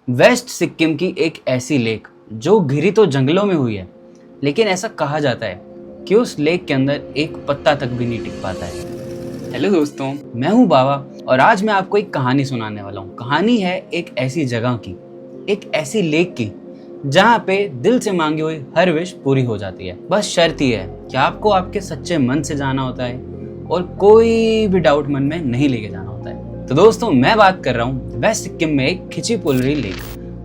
Waste Sikkim की एक ऐसी लेक जो घिरी तो जंगलों में हुई है, लेकिन ऐसा कहा जाता है कि उस लेक के अंदर एक पत्ता तक भी नहीं टिक पाता है। हेलो दोस्तों, मैं हूं बाबा और आज मैं आपको एक कहानी सुनाने वाला हूं। कहानी है एक ऐसी जगह की, एक ऐसी लेक की जहां पे दिल से मांगी हुई हर विश पूरी हो जाती है। बस शर्त ही है कि आपको आपके सच्चे मन से जाना होता है और कोई भी डाउट मन में नहीं लेके जाना होता है। तो दोस्तों, मैं बात कर रहा हूँ वेस्ट सिक्किम में एक खिचीपुलरी लेक।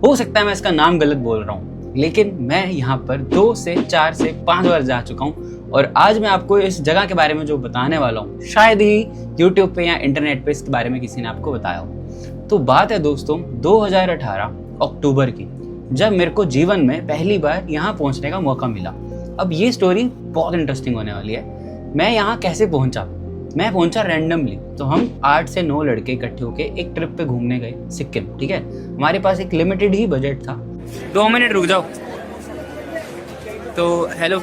हो सकता है मैं इसका नाम गलत बोल रहा हूँ, लेकिन मैं यहाँ पर 2 से 4 से 5 बार जा चुका हूँ और आज मैं आपको इस जगह के बारे में जो बताने वाला हूँ, शायद ही YouTube पे या इंटरनेट पे इसके बारे में किसी ने आपको बताया हो। तो बात है दोस्तों 2018 अक्टूबर की, जब मेरे को जीवन में पहली बार यहाँ पहुँचने का मौका मिला। अब ये स्टोरी बहुत इंटरेस्टिंग होने वाली है। मैं यहाँ कैसे पहुँचा? मैं पहुंचा रैंडमली। तो हम 8 से 9 लड़के इकट्ठे होके एक ट्रिप पे घूमने गए सिक्किम। ठीक है, हमारे पास एक लिमिटेड ही बजट था। 2 मिनट रुक जाओ। तो हेलो,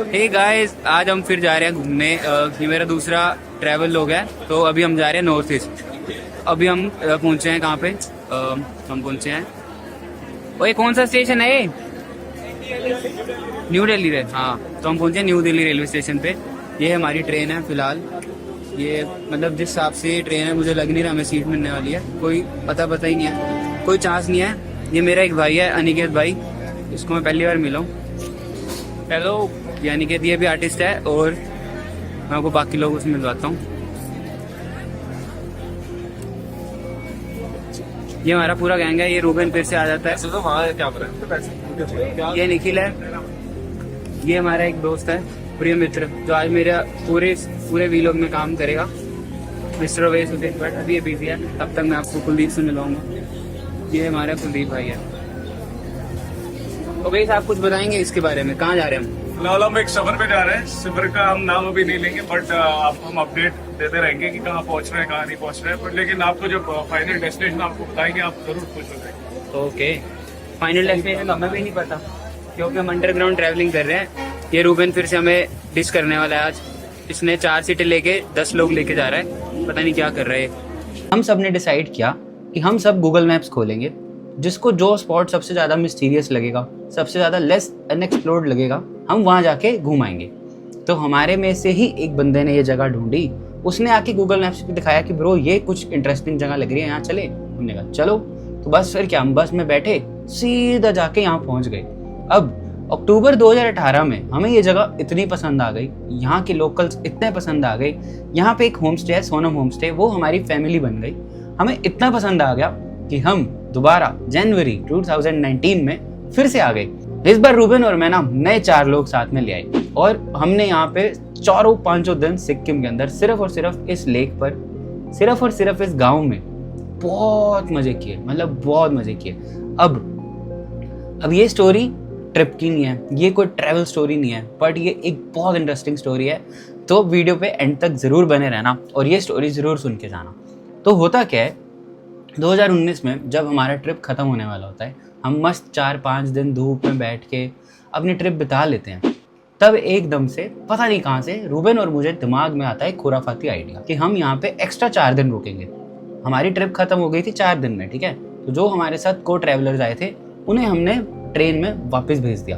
हे गाइस, आज हम फिर जा रहे हैं घूमने। ये मेरा दूसरा ट्रैवल लोग है। तो अभी हम जा रहे हैं नॉर्थ ईस्ट। अभी हम पहुंचे हैं कहाँ पे? हम पहुंचे हैं, ओए कौन सा स्टेशन है ये? न्यू दिल्ली। हाँ, तो हम पहुंचे न्यू दिल्ली रेलवे स्टेशन पे। ये हमारी ट्रेन है फिलहाल। ये मतलब जिस हिसाब से ये ट्रेन है, मुझे लग नहीं रहा हमें सीट मिलने वाली है। कोई पता ही नहीं है, कोई चांस नहीं है। ये मेरा एक भाई है, अनिकेत भाई, इसको मैं पहली बार मिला हूँ। हेलो, ये अनिकेत, ये भी आर्टिस्ट है और मैं आपको बाकी लोगों से मिलवाता हूँ। ये हमारा पूरा गैंग है। ये रूबेन फिर से आ जाता है। ये निखिल है। ये हमारा एक दोस्त है, प्रिय मित्र, जो आज मेरा पूरे वीलॉग में काम करेगा, मिस्टर अवेश उदित। बट अभी ये बिजी है, तब तक मैं आपको कुलदीप से मिलवाऊंगा। ये हमारा कुलदीप भाई है। अवेश, आप कुछ बताएंगे इसके बारे में? कहाँ जा रहे हैं हम? फिलहाल हम एक सफर पे जा रहे हैं। सफर का हम नाम अभी नहीं लेंगे, बट आपको हम अपडेट देते रहेंगे कि कहाँ पहुंच रहे हैं, कहाँ नहीं पहुंच रहे हैं। बट लेकिन आपको जब फाइनल डेस्टिनेशन आपको बताएंगे, आप जरूर खुश हो जाएंगे। ओके, फाइनल डेस्टिनेशन हमें भी नहीं पता क्योंकि हम अंडरग्राउंड ट्रैवलिंग कर रहे हैं। ये रूबेन फिर से हमें डिश करने वाला है आज। इसने 4 सीटें लेके 10 लोग लेके जा रहा है, पता नहीं क्या कर रहे हैं। हम सब ने डिसाइड किया कि हम सब गूगल मैप्स खोलेंगे। जिसको जो स्पॉट सबसे ज़्यादा मिस्टीरियस लगेगा, सबसे ज़्यादा लेस अनएक्सप्लोर्ड लगेगा, हम वहाँ जाके घुमाएंगे। तो हमारे में से ही एक बंदे ने ये जगह ढूंढी। उसने आके गूगल मैप्स पे दिखाया कि ब्रो ये कुछ इंटरेस्टिंग जगह लग रही है, यहाँ चले। हमने कहा चलो। तो बस फिर क्या, हम बस में बैठे सीधा जाके यहाँ पहुँच गए। अब अक्टूबर 2018 में हमें ये जगह इतनी पसंद आ गई, यहाँ के लोकल्स इतने पसंद आ गए। यहाँ पे एक होम स्टे है, सोनम होम स्टे, वो हमारी फैमिली बन गई। हमें इतना पसंद आ गया कि हम दोबारा जनवरी 2019 में फिर से आ गए। इस बार रूबेन और मैं ना नए 4 लोग साथ में ले आए और हमने यहाँ पे 4-5 दिन सिक्किम के अंदर सिर्फ और सिर्फ इस लेक पर, सिर्फ और सिर्फ इस गाँव में बहुत मजे किए, मतलब बहुत मजे किए। अब ये स्टोरी ट्रिप की नहीं है, ये कोई ट्रैवल स्टोरी नहीं है, बट ये एक बहुत इंटरेस्टिंग स्टोरी है। तो वीडियो पे एंड तक ज़रूर बने रहना और ये स्टोरी ज़रूर सुन के जाना। तो होता क्या है, 2019 में जब हमारा ट्रिप ख़त्म होने वाला होता है, हम मस्त 4-5 दिन धूप में बैठ के अपनी ट्रिप बिता लेते हैं। तब एकदम से पता नहीं कहाँ से रूबेन और मुझे दिमाग में आता है खुराफाती आइडिया कि हम यहाँ पे एक्स्ट्रा 4 दिन रुकेंगे। हमारी ट्रिप ख़त्म हो गई थी 4 दिन में, ठीक है। तो जो हमारे साथ को ट्रैवलर्स आए थे उन्हें हमने ट्रेन में वापस भेज दिया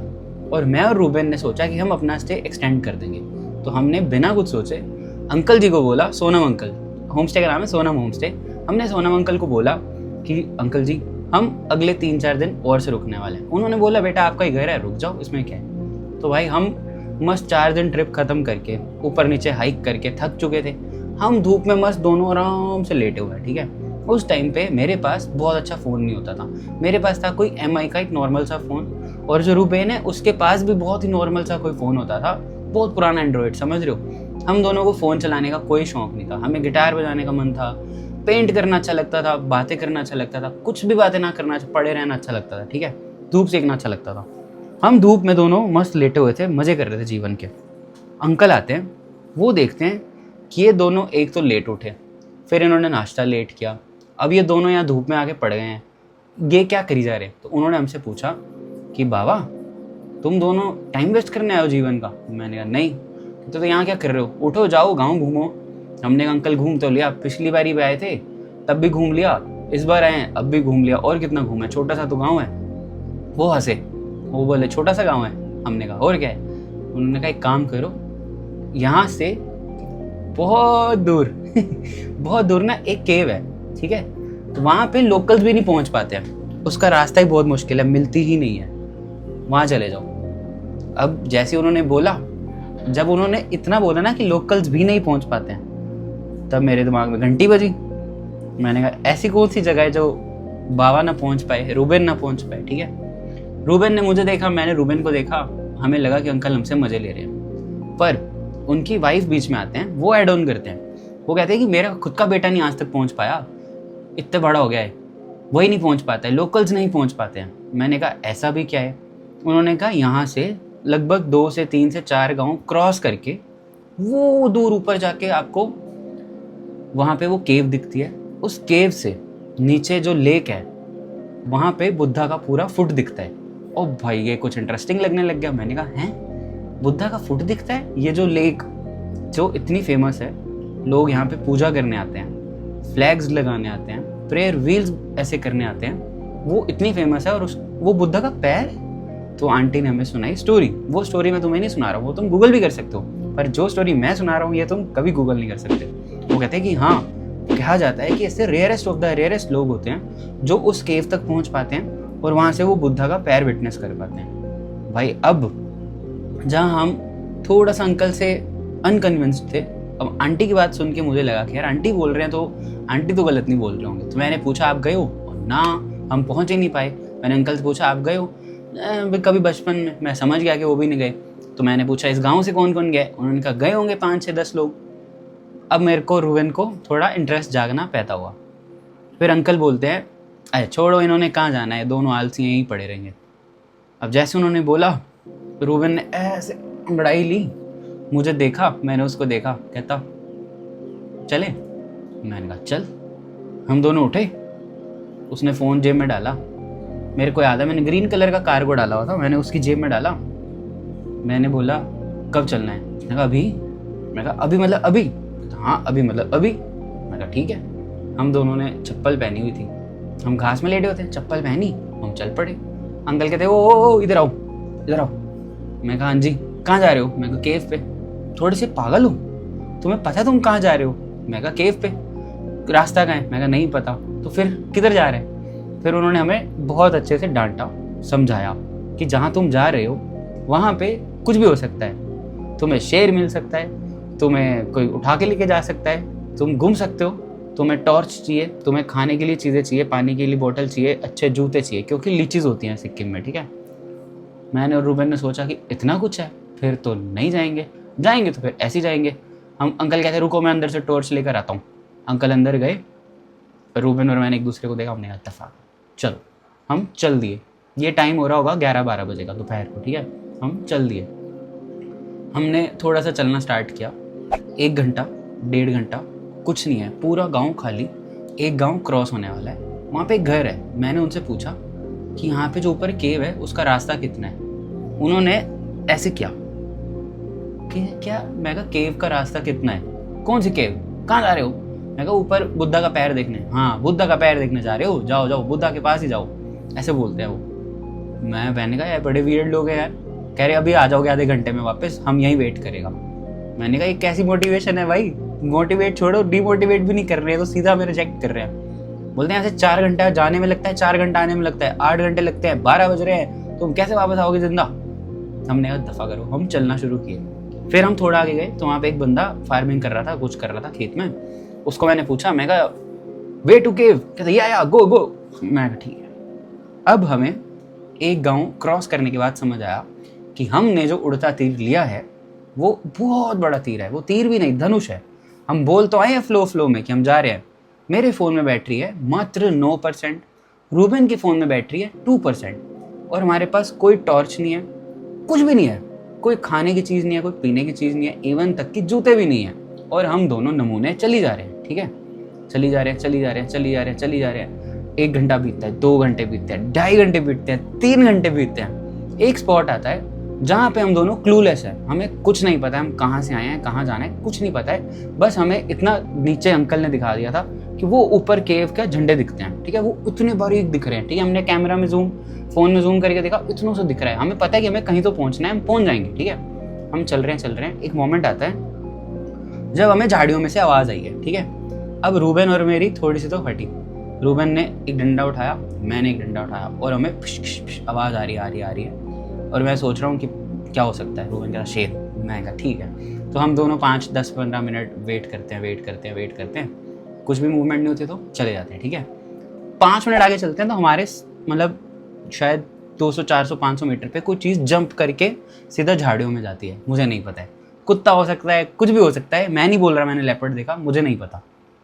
और मैं और रूबेन ने सोचा कि हम अपना स्टे एक्सटेंड कर देंगे। तो हमने बिना कुछ सोचे अंकल जी को बोला, सोनम अंकल, होम स्टे का नाम है सोनम होम स्टे। हमने सोनम अंकल को बोला कि अंकल जी हम अगले 3-4 दिन और से रुकने वाले हैं। उन्होंने बोला बेटा आपका ही घर है, रुक जाओ, इसमें क्या है। तो भाई हम मस्त 4 दिन ट्रिप ख़त्म करके ऊपर नीचे हाइक करके थक चुके थे। हम धूप में मस्त दोनों आराम से लेटे हुए हैं, ठीक है। उस टाइम पे मेरे पास बहुत अच्छा फ़ोन नहीं होता था। मेरे पास था कोई MI का एक नॉर्मल सा फ़ोन, और जो रूबेन है उसके पास भी बहुत ही नॉर्मल सा कोई फ़ोन होता था, बहुत पुराना एंड्रॉयड, समझ रहे हो। हम दोनों को फ़ोन चलाने का कोई शौक नहीं था। हमें गिटार बजाने का मन था, पेंट करना अच्छा लगता था, बातें करना अच्छा लगता था, कुछ भी बातें ना करना, पड़े रहना अच्छा लगता था, ठीक है। धूप सेकना अच्छा लगता था। हम धूप में दोनों मस्त लेटे हुए थे, मज़े कर रहे थे जीवन के। अंकल आते हैं, वो देखते हैं कि ये दोनों एक तो लेट उठे, फिर इन्होंने नाश्ता लेट किया। अब ये दोनों यहाँ धूप में आके पड़ गए हैं, ये क्या करी जा रहे। तो उन्होंने हमसे पूछा कि बाबा तुम दोनों टाइम वेस्ट करने आए हो जीवन का। मैंने कहा नहीं। तो यहाँ क्या कर रहे हो, उठो जाओ गांव घूमो। हमने कहा अंकल घूम तो लिया, पिछली बारी भी आए थे तब भी घूम लिया, इस बार आए हैं, अब भी घूम लिया, और कितना घूमे, छोटा सा तो गाँव है। वो हंसे, वो बोले छोटा सा गाँव है। हमने कहा और क्या है। उन्होंने कहा एक काम करो, यहाँ से बहुत दूर बहुत दूर ना एक केव है, ठीक है, तो वहाँ पे लोकल्स भी नहीं पहुँच पाते हैं, उसका रास्ता ही बहुत मुश्किल है, मिलती ही नहीं है, वहाँ चले जाओ। अब जैसे उन्होंने बोला, जब उन्होंने इतना बोला ना कि लोकल्स भी नहीं पहुँच पाते हैं, तब मेरे दिमाग में घंटी बजी। मैंने कहा ऐसी कौन सी जगह है जो बाबा ना पहुँच पाए, रूबेन ना पहुँच पाए, ठीक है। रूबेन ने मुझे देखा, मैंने रूबेन को देखा, हमें लगा कि अंकल हमसे मजे ले रहे हैं, पर उनकी वाइफ बीच में आते हैं, वो ऐड ऑन करते हैं। वो कहते हैं कि मेरा खुद का बेटा नहीं आज तक पहुंच पाया, इतना बड़ा हो गया है, वही नहीं पहुंच पाता है, लोकल्स नहीं पहुंच पाते हैं। मैंने कहा ऐसा भी क्या है। उन्होंने कहा यहाँ से लगभग 2 से 3 से 4 गांव क्रॉस करके वो दूर ऊपर जाके आपको वहाँ पे वो केव दिखती है, उस केव से नीचे जो लेक है वहाँ पे बुद्धा का पूरा फुट दिखता है। ओ भाई ये कुछ इंटरेस्टिंग लगने लग गया। मैंने कहा हैं, बुद्धा का फुट दिखता है, ये जो लेक जो इतनी फेमस है, लोग यहाँ पे पूजा करने आते हैं, फ्लैग्स लगाने आते हैं, प्रेयर व्हील्स ऐसे करने आते हैं, वो इतनी फेमस है, और वो बुद्धा का पैर है। तो आंटी ने हमें सुनाई स्टोरी, वो स्टोरी मैं तुम्हें नहीं सुना रहा हूँ, वो तुम गूगल भी कर सकते हो, पर जो स्टोरी मैं सुना रहा हूँ ये तुम कभी गूगल नहीं कर सकते। वो कहते हैं कि हाँ, कहा जाता है कि ऐसे रेयरेस्ट ऑफ द रेयरेस्ट लोग होते हैं जो उस केव तक पहुँच पाते हैं और वहाँ से वो बुद्धा का पैर विटनेस कर पाते हैं। भाई अब जहाँ हम थोड़ा सा अंकल से अनकन्विंस्ड थे, अब आंटी की बात सुन के मुझे लगा कि यार आंटी बोल रहे हैं तो आंटी तो गलत नहीं बोल रहे होंगे। तो मैंने पूछा आप गए हो? ना, हम पहुंच ही नहीं पाए। मैंने अंकल से पूछा आप गए हो? कभी बचपन में। मैं समझ गया कि वो भी नहीं गए। तो मैंने पूछा इस गांव से कौन कौन गए? उन्होंने कहा गए होंगे 5 से 10 लोग। अब मेरे को रूबेन को थोड़ा इंटरेस्ट जागना पैदा हुआ। फिर अंकल बोलते हैं अरे छोड़ो, इन्होंने कहाँ जाना है, दोनों आलसी यहीं पड़े रहेंगे। अब जैसे उन्होंने बोला, रूबेन ने ऐसे अंगड़ाई ली, मुझे देखा, मैंने उसको देखा, कहता चले। मैंने कहा चल। हम दोनों उठे, उसने फ़ोन जेब में डाला, मेरे को याद है मैंने ग्रीन कलर का कार्गो डाला हुआ था, मैंने उसकी जेब में डाला। मैंने बोला कब चलना है? मैंने कहा अभी। मैंने कहा अभी मतलब अभी? हाँ अभी मतलब अभी। मैंने कहा ठीक है। हम दोनों ने चप्पल पहनी हुई थी, हम घास में लेटे होते हैं, चप्पल पहनी, हम चल पड़े। अंकल कहते ओ इधर आओ इधर आओ। मैं कहा हाँ जी। कहाँ जा रहे हो? मैं कहा केव पे। थोड़े से पागल हो, तुम्हें पता है तुम कहाँ जा रहे हो? मैं कहा केव पे। रास्ता कहाँ है? मैं कहा नहीं पता। तो फिर किधर जा रहे हैं? फिर उन्होंने हमें बहुत अच्छे से डांटा, समझाया कि जहाँ तुम जा रहे हो वहाँ पे कुछ भी हो सकता है, तुम्हें शेर मिल सकता है, तुम्हें कोई उठा के लेके जा सकता है, तुम घूम सकते हो, तुम्हें टॉर्च चाहिए, तुम्हें खाने के लिए चीज़ें चाहिए, पानी के लिए बोतल चाहिए, अच्छे जूते चाहिए, क्योंकि लीचीज होती हैं सिक्किम में, ठीक है। मैंने और रूबेन ने सोचा कि इतना कुछ है, फिर तो नहीं जाएंगे, जाएंगे तो फिर ऐसे ही जाएंगे। हम अंकल कहते रुको मैं अंदर से टॉर्च लेकर आता हूँ। अंकल अंदर गए, रूबेन और मैंने एक दूसरे को देखा, हमने कहा इत्तेफाक चलो। हम चल दिए। ये टाइम हो रहा होगा 11-12 बजे का दोपहर को, ठीक है। हम चल दिए। हमने थोड़ा सा चलना स्टार्ट किया। 1 घंटा 1.5 घंटा कुछ नहीं है, पूरा गांव खाली। एक गांव क्रॉस होने वाला है, वहाँ पे एक घर है। मैंने उनसे पूछा कि यहाँ पे जो ऊपर केव है उसका रास्ता कितना है? उन्होंने ऐसे किया कि क्या? मैं कहा केव का रास्ता कितना है? कौन सी केव? कहाँ जा रहे हो? मैं कहा ऊपर बुद्धा का पैर देखने। हाँ बुद्धा का पैर देखने जा रहे हो, जाओ जाओ बुद्धा के पास ही जाओ, ऐसे बोलते हैं वो। मैंने कहा यार बड़े वियर्ड लोग हैं यार। कह रहे अभी आ जाओगे आधे घंटे में वापस, हम यहीं वेट करेगा। मैंने कहा ये कैसी मोटिवेशन है भाई? मोटिवेट छोड़ो, डिमोटिवेट भी नहीं कर रहे हैं, तो सीधा हमें रिजेक्ट कर रहे हैं। बोलते हैं ऐसे 4 घंटा जाने में लगता है, 4 घंटा आने में लगता है, 8 घंटे लगते हैं, 12 बज रहे हैं, तुम कैसे वापस आओगे जिंदा? हमने कहा दफा करो। हम चलना शुरू किए। फिर हम थोड़ा आगे गए तो वहाँ पे एक बंदा फार्मिंग कर रहा था, कुछ कर रहा था खेत में। उसको मैंने पूछा, मैं कहा वे टू केव? कहता या गो गो। मैं कहा ठीक है। अब हमें एक गांव क्रॉस करने के बाद समझ आया कि हमने जो उड़ता तीर लिया है वो बहुत बड़ा तीर है। वो तीर भी नहीं, धनुष है। हम बोल तो आए हैं फ्लो में कि हम जा रहे हैं। मेरे फ़ोन में बैटरी है मात्र 9%, रूबेन के फ़ोन में बैटरी है 2%, और हमारे पास कोई टॉर्च नहीं है, कुछ भी नहीं है, कोई खाने की चीज़ नहीं है, कोई पीने की चीज़ नहीं है, इवन तक कि जूते भी नहीं है। और हम दोनों नमूने चली जा रहे हैं, ठीक है। चली जा रहे हैं। 1 घंटा बीतता है, 2 घंटे बीतते हैं, 2.5 घंटे बीतते हैं, 3 घंटे बीतते हैं। एक स्पॉट आता है जहाँ पे हम दोनों क्लूलेस हैं, हमें कुछ नहीं पता है हम कहाँ से आए हैं, कहाँ जाना है, कुछ नहीं पता है। बस हमें इतना नीचे अंकल ने दिखा दिया था कि वो ऊपर केव के झंडे दिखते हैं, ठीक है, वो इतने बारीक दिख रहे हैं, ठीक है, हमने कैमरा में फोन में जूम करके देखा, इतनों से दिख रहा है, हमें पता है कि हमें कहीं तो पहुंचना है, हम पहुंच जाएंगे, ठीक है। हम चल रहे हैं, एक मोमेंट आता है जब हमें झाड़ियों में से आवाज आई है, ठीक है। अब रूबेन और मेरी थोड़ी सी तो फटी, रूबेन ने एक डंडा उठाया, मैंने एक डंडा उठाया, और हमें आवाज आ रही है, और मैं सोच रहा हूँ कि क्या हो सकता है। रूबेन कह रहा शेर, मैं कहा ठीक है। तो हम दोनों 5, 10, 15 मिनट वेट करते हैं, कुछ भी मूवमेंट नहीं होती तो चले जाते हैं, ठीक है। 5 मिनट आगे चलते हैं तो हमारे मतलब शायद 200, 400, 500 मीटर पे कोई चीज़ जंप करके सीधा झाड़ियों में जाती है, मुझे नहीं पता है, कुत्ता हो सकता है, कुछ भी हो सकता है, मैं नहीं बोल रहा मैंने लेपर्ड देखा, मुझे नहीं पता,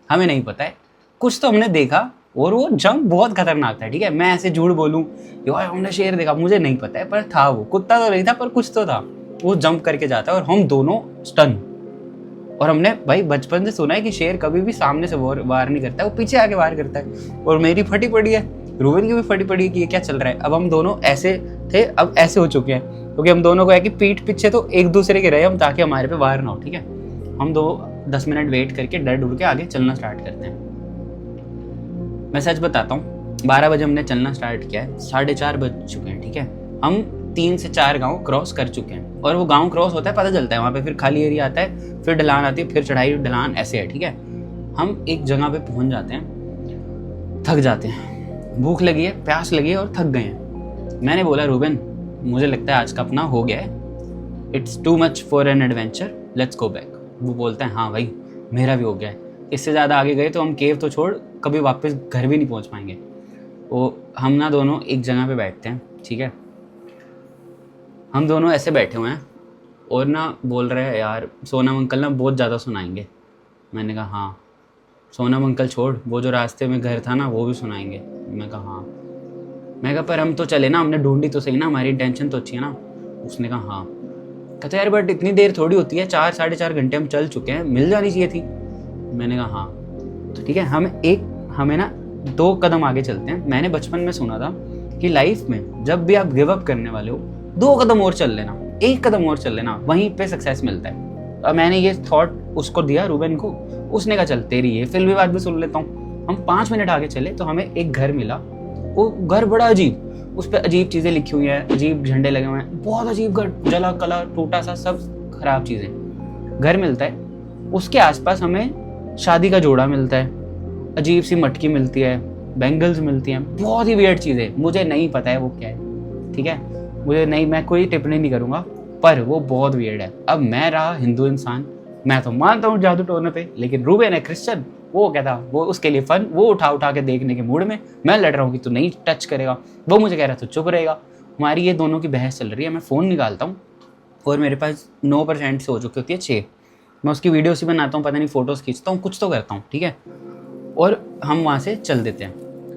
हमें नहीं पता है, कुछ तो हमने देखा और वो जंप बहुत खतरनाक था, ठीक है। मैं ऐसे झूठ बोलूं यार हमने शेर देखा, मुझे नहीं पता है, पर था वो, कुत्ता तो नहीं था पर कुछ तो था, वो जंप करके जाता है और हम दोनों स्टन। और हमने भाई बचपन से सुना है कि शेर कभी भी सामने से वार नहीं करता है, वो पीछे आके वार करता है। और मेरी फटी पड़ी है, रूबेन की भी फटी पड़ी है कि ये क्या चल रहा है। अब हम दोनों ऐसे थे, अब ऐसे हो चुके हैं, क्योंकि हम दोनों को है कि पीठ पीछे तो एक दूसरे के रहे हम, ताकि हमारे पे वार ना हो, ठीक है। हम 10 मिनट वेट करके डर डुर के आगे चलना स्टार्ट करते हैं। मैं सच बताता हूँ, 12 बजे हमने चलना स्टार्ट किया है, 4:30 बज चुके हैं, ठीक है। हम 3 से 4 गांव क्रॉस कर चुके हैं, और वो गांव क्रॉस होता है पता चलता है, वहाँ पे फिर खाली एरिया आता है, फिर ढलान आती है, फिर चढ़ाई ढलान, ऐसे है, ठीक है। हम एक जगह पे पहुंच जाते हैं, थक जाते हैं, भूख लगी है, प्यास लगी है और थक गए हैं। मैंने बोला रूबेन मुझे लगता है आज का अपना हो गया है, it's too much for an adventure, let's go back. वो बोलता है हाँ भाई मेरा भी हो गया है, इससे ज़्यादा आगे गए तो हम केव तो छोड़ कभी वापस घर भी नहीं पहुंच पाएंगे। वो हम ना दोनों एक जगह पे बैठते हैं, ठीक है, हम दोनों ऐसे बैठे हुए हैं और ना बोल रहे हैं यार सोनम अंकल ना बहुत ज़्यादा सुनाएंगे। मैंने कहा हाँ सोनम अंकल छोड़, वो जो रास्ते में घर था ना वो भी सुनाएंगे। मैं कहा हाँ। मैं कहा पर हम तो चले ना, हमने ढूंढी तो सही ना, हमारी इंटेंशन तो अच्छी है ना। उसने कहा हाँ। कहते यार बट इतनी देर थोड़ी होती है, 4 साढ़े 4 घंटे हम चल चुके हैं, मिल जानी चाहिए थी। मैंने कहा हाँ। तो ठीक है, हमें ना 2 कदम आगे चलते हैं। मैंने बचपन में सुना था कि लाइफ में जब भी आप गिव अप करने वाले हो 2 कदम और चल लेना, 1 कदम और चल लेना, वहीं पे सक्सेस मिलता है। और मैंने ये थॉट उसको दिया, रूबेन को। उसने कहा चल तेरी ये फिल्मी बात भी सुन लेता हूँ। हम 5 मिनट आगे चले तो हमें एक घर मिला। वो घर बड़ा अजीब, उस पर अजीब चीज़ें लिखी हुई हैं, अजीब झंडे लगे हुए हैं, बहुत अजीब घर, जला कला टूटा सा, सब खराब चीज़ें। घर मिलता है, उसके आसपास हमें शादी का जोड़ा मिलता है, अजीब सी मटकी मिलती है, बैंगल्स मिलती हैं, बहुत ही वियर्ड चीज़ें। मुझे नहीं पता है वो क्या है, ठीक है, मुझे नहीं, मैं कोई टिप्पणी नहीं करूँगा, पर वो बहुत वियर्ड है। अब मैं रहा हिंदू इंसान, मैं तो मानता हूँ जादू टोने पे, लेकिन रूबेन है क्रिश्चियन, वो क्या था, वो उसके लिए फन, वो उठा के देखने के मूड में। मैं लड़ रहा हूँ कि तू नहीं टच करेगा, वो मुझे कह रहा है तू चुप रहेगा। हमारी ये दोनों की बहस चल रही है। मैं फ़ोन निकालता हूँ और मेरे पास 9% से हो चुकी होती है 6। मैं उसकी वीडियो से बनाता हूँ, पता नहीं फ़ोटोज़ खींचता हूँ, कुछ तो करता हूँ, ठीक है। और हम वहाँ से चल देते हैं।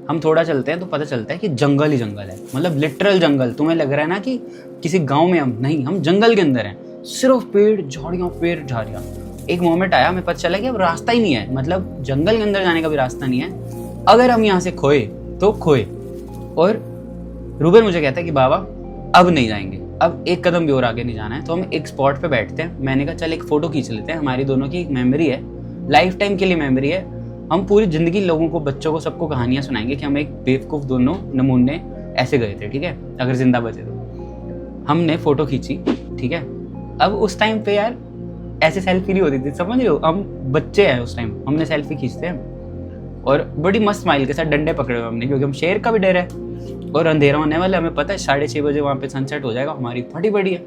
हम थोड़ा चलते हैं तो पता चलता है कि जंगल ही जंगल है, मतलब लिटरल जंगल। तुम्हें लग रहा है ना कि किसी गाँव में हम नहीं, हम जंगल के अंदर हैं, सिर्फ पेड़ झाड़ियाँ, पेड़ झाड़ियाँ। एक मोमेंट आया, हमें पता चला कि अब रास्ता ही नहीं है, मतलब जंगल के अंदर जाने का भी रास्ता नहीं है। अगर हम यहाँ से खोए तो खोए। और रूबेन मुझे कहता है कि बाबा अब नहीं जाएंगे, अब 1 कदम भी और आगे नहीं जाना है। तो हम एक स्पॉट पे बैठते हैं। मैंने कहा चल एक फ़ोटो खींच लेते हैं, हमारी दोनों की एक मेमोरी है, लाइफ टाइम के लिए मेमोरी है। हम पूरी ज़िंदगी लोगों को, बच्चों को, सबको कहानियाँ सुनाएंगे कि हम एक बेवकूफ़ दोनों नमूने ऐसे गए थे, ठीक है, अगर जिंदा बचे तो। हमने फ़ोटो खींची, ठीक है। अब उस टाइम पे यार ऐसे सेल्फी नहीं होती थी, समझ रहे हो, हम बच्चे हैं उस टाइम, हमने सेल्फी खींचते हैं और बड़ी मस्त स्माइल के साथ डंडे पकड़े हुए हमने, क्योंकि हम शेर का भी डर है और अंधेरा होने वाला, हमें पता है 6:30 बजे वहाँ पे सनसेट हो जाएगा। हमारी फटी पड़ी है।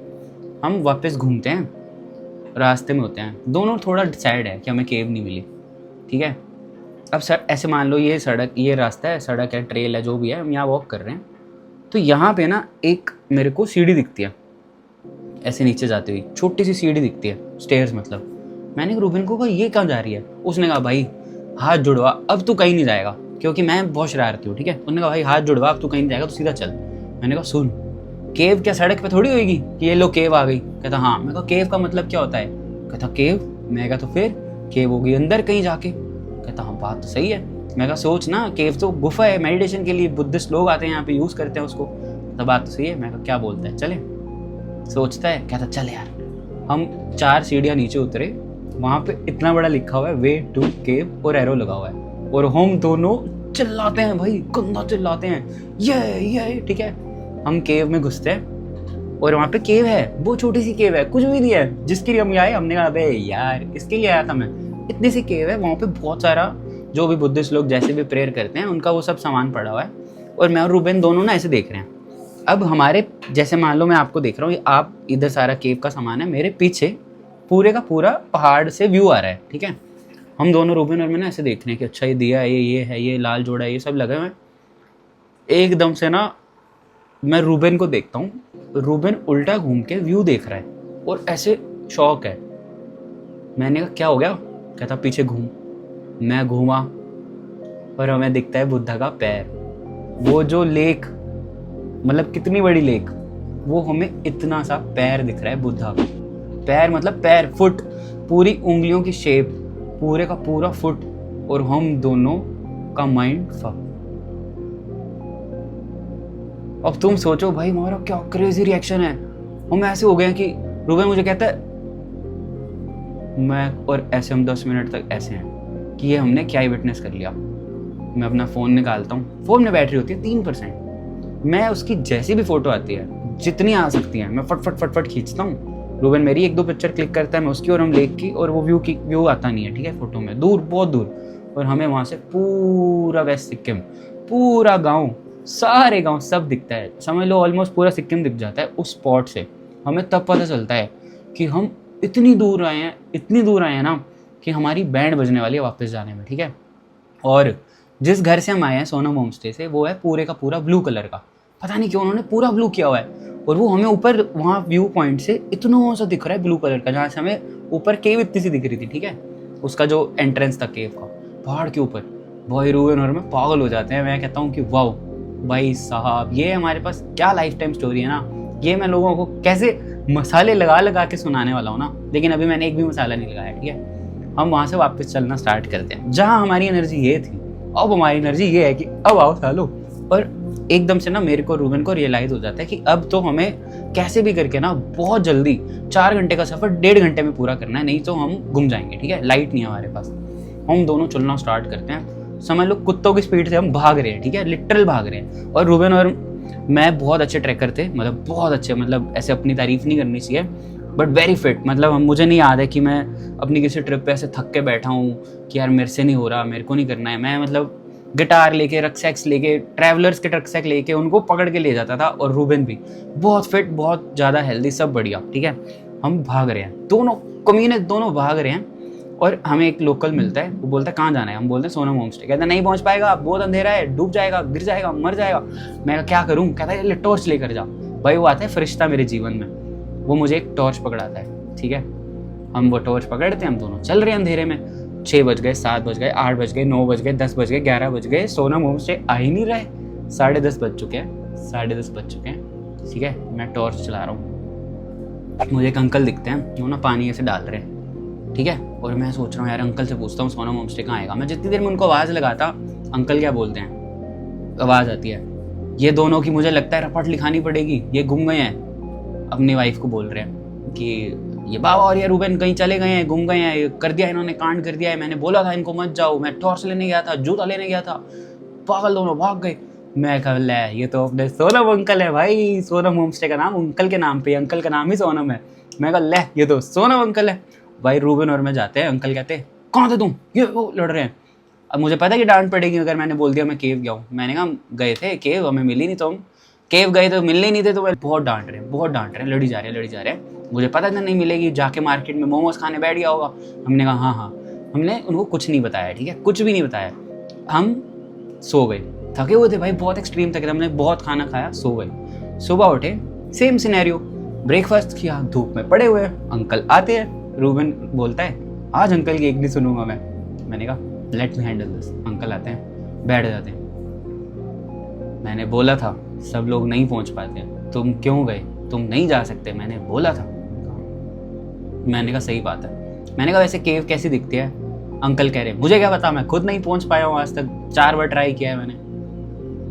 हम वापस घूमते हैं, रास्ते में होते हैं, दोनों थोड़ा सैड है कि हमें केव नहीं मिली, ठीक है। अब ऐसे मान लो ये सड़क, ये रास्ता है, सड़क है, ट्रेल है, जो भी है, हम यहाँ वॉक कर रहे हैं। तो यहाँ पे ना एक मेरे को सीढ़ी दिखती है, ऐसे नीचे जाती हुई छोटी सी सीढ़ी दिखती है, स्टेयर्स मतलब। मैंने रूबेन को कहा ये कहाँ जा रही है? उसने कहा भाई हाथ जुड़वा, अब तू कहीं नहीं जाएगा, क्योंकि मैं बहुत शरारती हूँ, ठीक है। उसने कहा भाई हाथ जुड़वा, अब तू कहीं नहीं जाएगा, तो सीधा चल। मैंने कहा सुन, केव क्या सड़क पे थोड़ी होगी कि ये लो केव आ गई? कहता हाँ। मैं कहा केव का मतलब क्या होता है? कहता केव। मैं कहा तो फिर केव होगी अंदर कहीं जाके। कहता हाँ बात तो सही है। मैं कहा सोच ना, केव तो गुफा है, मेडिटेशन के लिए बुद्धिस्ट लोग आते हैं यहाँ पे, यूज़ करते हैं उसको। तो बात तो सही है। मैं कहा क्या बोलता है, चले? सोचता है, कहता चल यार। हम 4 सीढ़ियाँ नीचे उतरे, वहाँ पे इतना बड़ा लिखा हुआ है वे टू केव और एरो लगा हुआ है। और हम दोनों चिल्लाते हैं भाई, गंदा चिल्लाते हैं ये ठीक है। हम केव में घुसते हैं और वहाँ पे केव है, वो छोटी सी केव है, कुछ भी नहीं है, जिसके लिए हम आए। हमने कहा अबे यार इसके लिए आया था मैं। इतनी सी केव है, वहाँ पे बहुत सारा जो भी बुद्धिस्ट लोग जैसे भी प्रेयर करते हैं उनका वो सब सामान पड़ा हुआ है। और मैं और रूबेन दोनों ना ऐसे देख रहे हैं। अब हमारे जैसे मान लो मैं आपको देख रहा हूँ, आप इधर सारा केव का सामान है, मेरे पीछे पूरे का पूरा पहाड़ से व्यू आ रहा है, ठीक है। हम दोनों रूबेन और मैं ना ऐसे देख रहे हैं कि अच्छा ये दिया है, ये है, ये लाल जोड़ा है, ये सब लगे हुए हैं। एकदम से ना मैं रूबेन को देखता हूँ, रूबेन उल्टा घूम के व्यू देख रहा है और ऐसे शौक है। मैंने कहा क्या हो गया? कहता पीछे घूम। मैं घूमा और हमें दिखता है बुद्धा का पैर। वो जो लेक, मतलब कितनी बड़ी लेक, वो हमें इतना सा पैर दिख रहा है बुद्धा का। पैर मतलब पैर, फुट, पूरी उंगलियों की शेप, पूरे का पूरा फुट। और हम दोनों का माइंड फक। अब तुम सोचो भाई हमारा क्या क्रेजी रिएक्शन है। हम ऐसे हो गए कि रूबेन मुझे कहता है, मैं और ऐसे हम 10 मिनट तक ऐसे हैं कि ये हमने क्या ही विटनेस कर लिया। मैं अपना फ़ोन निकालता हूँ, फ़ोन में बैटरी होती है 3%। मैं उसकी जैसी भी फ़ोटो आती है, जितनी आ सकती है, मैं फट खींचता हूँ। रूबेन मेरी 1-2 पिक्चर क्लिक करता है, मैं उसकी और हम लेक की, और वो व्यू आता नहीं है, ठीक है, फ़ोटो में दूर, बहुत दूर। और हमें वहाँ से पूरा वेस्ट सिक्किम, पूरा गाँव, सारे गाँव सब दिखता है। समझ लो ऑलमोस्ट पूरा सिक्किम दिख जाता है उस स्पॉट से। हमें तब पता चलता है कि हम इतनी दूर आए हैं ना कि हमारी बैंड बजने वाली है वापस जाने में, ठीक है। और जिस घर से हम आए हैं सोनम होम स्टे से, वो है पूरे का पूरा ब्लू कलर का। पता नहीं क्यों उन्होंने पूरा ब्लू किया हुआ है, और वो हमें ऊपर वहाँ व्यू पॉइंट से इतना सा दिख रहा है ब्लू कलर का, जहाँ से हमें ऊपर केव इतनी सी दिख रही थी, ठीक है, उसका जो एंट्रेंस था केव का, पहाड़ के ऊपर। भाई रूबेन और मैं पागल हो जाते हैं। मैं कहता हूँ कि वाओ भाई साहब, ये हमारे पास क्या लाइफ टाइम स्टोरी है ना। ये मैं लोगों को कैसे मसाले लगा के सुनाने वाला हूँ ना, लेकिन अभी मैंने एक भी मसाला नहीं लगाया, ठीक है। हम वहाँ से वापस चलना स्टार्ट करते हैं। जहाँ हमारी एनर्जी ये थी, अब हमारी एनर्जी ये है कि अब आओ सालो। और एकदम से ना मेरे को रूबेन को रियलाइज हो जाता है कि अब तो हमें कैसे भी करके ना बहुत जल्दी 4 घंटे का सफर 1.5 घंटे में पूरा करना है, नहीं तो हम गुम जाएंगे, ठीक है। लाइट नहीं है हमारे पास। हम दोनों चलना स्टार्ट करते हैं। समझ लो कुत्तों की स्पीड से हम भाग रहे हैं, ठीक है, लिटरल भाग रहे हैं। और रूबेन और मैं बहुत अच्छे ट्रैकर थे, मतलब बहुत अच्छे, मतलब ऐसे अपनी तारीफ नहीं करनी चाहिए, बट वेरी फिट। मतलब मुझे नहीं याद है कि मैं अपनी किसी ट्रिप पे ऐसे थक के बैठा हूँ कि यार मेरे से नहीं हो रहा, मेरे को नहीं करना है। मैं मतलब गिटार लेके, रक्सैक्स लेके, ट्रैवलर्स के रक्सैक लेके उनको पकड़ के ले जाता था। और रूबेन भी बहुत फिट, बहुत ज़्यादा हेल्दी, सब बढ़िया, ठीक है। हम भाग रहे हैं, दोनों कमीने दोनों भाग रहे हैं। और हमें एक लोकल मिलता है, वो बोलता है कहाँ जाना है। हम बोलते हैं सोनम होम स्टे। कहता है नहीं पहुँच पाएगा, बहुत अंधेरा है, डूब जाएगा, गिर जाएगा, मर जाएगा। मैं क्या करूँ? कहता है टॉर्च लेकर जा। भाई वो आता है फरिश्ता मेरे जीवन में, वो मुझे एक टॉर्च पकड़ाता है, ठीक है। हम वो टॉर्च पकड़ते हैं, हम दोनों चल रहे हैं अंधेरे में। 6 बज गए, 7 बज गए, 8 बज गए, 9 बज गए, 10 बज गए, 11 बज गए, सोनम होम स्टे आ ही नहीं रहे। 10:30 बज चुके हैं, 10:30 बज चुके हैं, ठीक है। मैं टॉर्च चला रहा हूँ, मुझे एक अंकल दिखते हैं, वो ना पानी ऐसे डाल रहे हैं, ठीक है। और मैं सोच रहा हूँ यार अंकल से पूछता हूँ सोनम होम स्टे कहाँ आएगा। मैं जितनी देर में उनको आवाज़ लगाता, अंकल क्या बोलते हैं, आवाज़ आती है, ये दोनों की मुझे लगता है रपट लिखानी पड़ेगी, ये गुम गए हैं। अपनी वाइफ को बोल रहे हैं कि ये बाबा और ये रूबेन कहीं चले गए हैं, गुम गए हैं, ये कर दिया इन्होंने, कांड कर दिया है। मैंने बोला था इनको मत जाओ, मैं टॉर्च लेने गया था, जूता लेने गया था, पागल दोनों भाग गए। मैं कहा ले ये तो अपने सोनम अंकल है भाई, सोनम होम स्टे का नाम अंकल के नाम पे, अंकल का नाम ही सोनम है। मैं कहा ले ये तो सोनम अंकल है भाई। रूबेन और मैं जाते हैं, अंकल कहते हैं कहाँ थे तुम, ये वो लड़ रहे हैं। अब मुझे पता है कि डांट पड़ेगी अगर मैंने बोल दिया मैं केव गया हूँ। मैंने कहा गए थे केव, हमें मिली नहीं, तो हम केव गए तो मिलने नहीं थे। तो बहुत डांट रहे हैं, लड़ी जा रहे हैं। मुझे पता था नहीं मिलेगी, जाके मार्केट में मोमोज खाने बैठ गया होगा। हमने कहा हाँ, हमने उनको कुछ नहीं बताया, ठीक है, कुछ भी नहीं बताया। हम सो गए, थके हुए थे भाई, बहुत एक्सट्रीम थके थे, हमने बहुत खाना खाया, सो गए। सुबह उठे, सेम सिनेरियो, ब्रेकफास्ट किया, धूप में पड़े हुए हैं। अंकल आते हैं, रूबेन बोलता है आज अंकल की एक नहीं सुनूंगा मैं। मैंने कहा let me handle this. Uncle आते हैं, बैठ जाते हैं। मैंने बोला था सब लोग नहीं पहुंच पाते, तुम क्यों गए, तुम नहीं जा सकते, मैंने बोला था। मैंने कहा सही बात है। मैंने कहा वैसे केव कैसी दिखती है? अंकल कह रहे मुझे क्या पता, मैं खुद नहीं पहुंच पाया हूँ आज तक, 4 बार ट्राई किया है मैंने।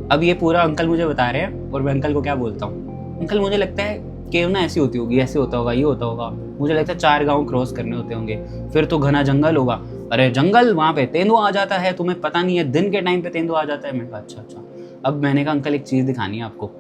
अब ये पूरा अंकल मुझे बता रहे हैं और मैं अंकल को क्या बोलता हूँ, अंकल मुझे लगता है केव ना ऐसी होती होगी, ऐसे होता होगा, ये होता होगा। मुझे लगता है 4 गांव क्रॉस करने होते होंगे, फिर तो घना जंगल होगा। अरे जंगल वहाँ पे तेंदुआ आ जाता है, तुम्हें पता नहीं है, दिन के टाइम पे तेंदुआ आ जाता है। मैंने कहा अच्छा। अब मैंने कहा अंकल एक चीज़ दिखानी है आपको।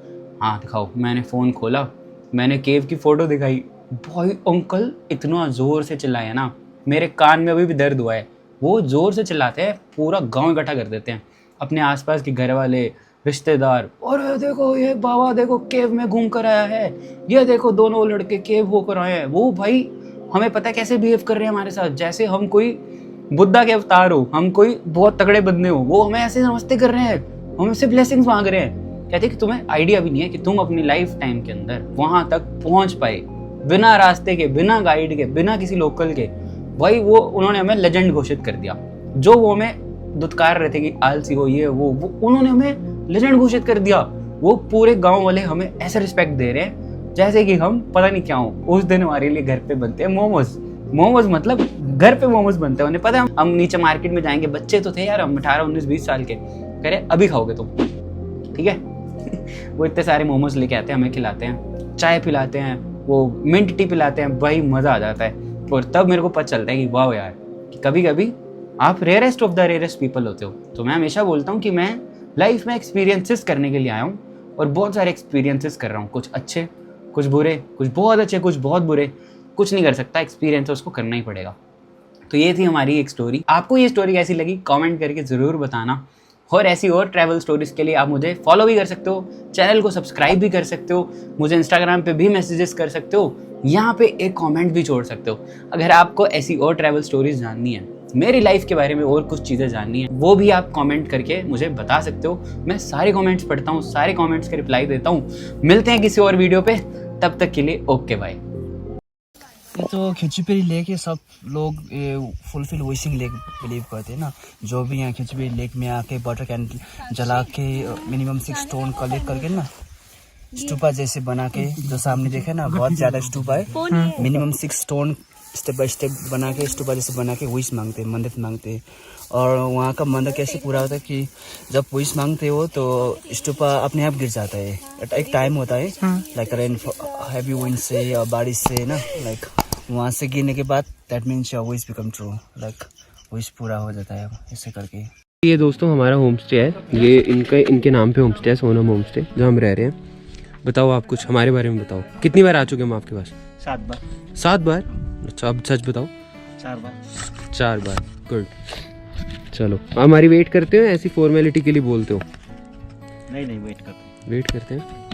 हाँ दिखाओ। मैंने फ़ोन खोला, मैंने केव की फ़ोटो दिखाई। भाई अंकल इतना ज़ोर से चिल्लाया ना, मेरे कान में अभी भी दर्द हुआ है। वो ज़ोर से चिल्लाते हैं, पूरा गाँव इकट्ठा कर देते हैं, अपने आसपास के घर वाले, रिश्तेदार। और देखो ये बाबा देखो केव में घूम कर आया है, ये देखो दोनों लड़के केव होकर आए हैं। वो भाई हमें पता है कैसे बिहेव कर रहे हैं हमारे साथ, जैसे हम कोई बुद्धा के अवतार हो, हम कोई बहुत तगड़े बंदे हो। वो हमें ऐसे नमस्ते कर रहे हैं, हमसे ब्लेसिंग्स मांग रहे हैं। कहते हैं कि तुम्हें आइडिया भी नहीं है कि तुम अपनी लाइफ टाइम के अंदर वहां तक पहुंच पाए बिना रास्ते के, बिना गाइड के, बिना किसी लोकल के। भाई वो उन्होंने हमें लेजेंड घोषित कर दिया। जो वो हमें दुत्कार रहे थे कि आलसी हो ये वो उन्होंने हमें लेजेंड घोषित कर दिया। वो पूरे गांव वाले हमें ऐसे रिस्पेक्ट दे रहे हैं जैसे कि हम पता नहीं क्या हो। उस दिन हमारे लिए घर पे बनते हैं मोमोज, मतलब घर पे मोमोज बनते हैं। उन्हें पता है हम नीचे मार्केट में जाएंगे, बच्चे तो थे यार हम 18, 19, 20 साल के, कह रहे अभी खाओगे तुम, ठीक है। वो इतने सारे मोमोज लेके आते हैं, हमें खिलाते हैं, चाय पिलाते हैं, वो मिंट टी पिलाते हैं। भाई मज़ा आ जाता है। और तब मेरे को पता चलता है कि वाह यार, कि कभी कभी आप rarest of the rarest people होते हो। तो मैं हमेशा बोलता हूँ कि मैं लाइफ में एक्सपीरियंसेस करने के लिए आया हूँ, और बहुत सारे एक्सपीरियंसेस कर रहा हूँ, कुछ अच्छे, कुछ बुरे, कुछ बहुत अच्छे, कुछ बहुत बुरे। कुछ नहीं कर सकता, एक्सपीरियंस है उसको करना ही पड़ेगा। तो ये थी हमारी एक स्टोरी। आपको ये स्टोरी कैसी लगी कमेंट करके ज़रूर बताना। और ऐसी और ट्रैवल स्टोरीज़ के लिए आप मुझे फॉलो भी कर सकते हो, चैनल को सब्सक्राइब भी कर सकते हो, मुझे इंस्टाग्राम पे भी मैसेजेस कर सकते हो, यहाँ पे एक कमेंट भी छोड़ सकते हो। अगर आपको ऐसी और ट्रैवल स्टोरीज जाननी है, मेरी लाइफ के बारे में और कुछ चीज़ें जाननी है, वो भी आप कमेंट करके मुझे बता सकते हो। मैं सारे कमेंट्स पढ़ता हूँ, सारे कमेंट्स के रिप्लाई देता हूँ। मिलते हैं किसी और वीडियो पे, तब तक के लिए ओके बाय। तो खिचुपेरी लेक, ये सब लोग फुलफिल विशिंग लेक बिलीव करते हैं ना। जो भी यहाँ खिचुपेरी लेक में आके वाटर कैंडल जला के मिनिमम 6 स्टोन कलेक्ट करके ना, स्टूपा जैसे बना के, जो सामने देखे ना बहुत ज़्यादा स्टूपा है, minimum 6 stone step by step बना के, स्टूपा जैसे बना के विश मांगते हैं, मन्नत मांगते हैं। और वहाँ का मन्नत कैसे पूरा होता है कि जब विश मांगते हो तो स्टूपा अपने आप गिर जाता है। एक टाइम होता है लाइक रेन हैवी विंड से या बारिश से ना, लाइक वहाँ से गिरने के बाद that means your wish become true, like wish पूरा हो जाता है ऐसे करके। ये दोस्तों हमारा होम स्टे है, ये इनके नाम पे होम स्टे है, सोनम होम स्टे, जो हम रह रहे हैं। बताओ आप कुछ हमारे बारे में बताओ। कितनी बार आ चुके हम आपके पास? 7 बार। 7 बार? अच्छा अब सच बताओ। 4 बार। गुड। चलो हमारी वेट करते हो, ऐसी फॉर्मेलिटी के लिए बोलते हो? नहीं वेट करते हैं।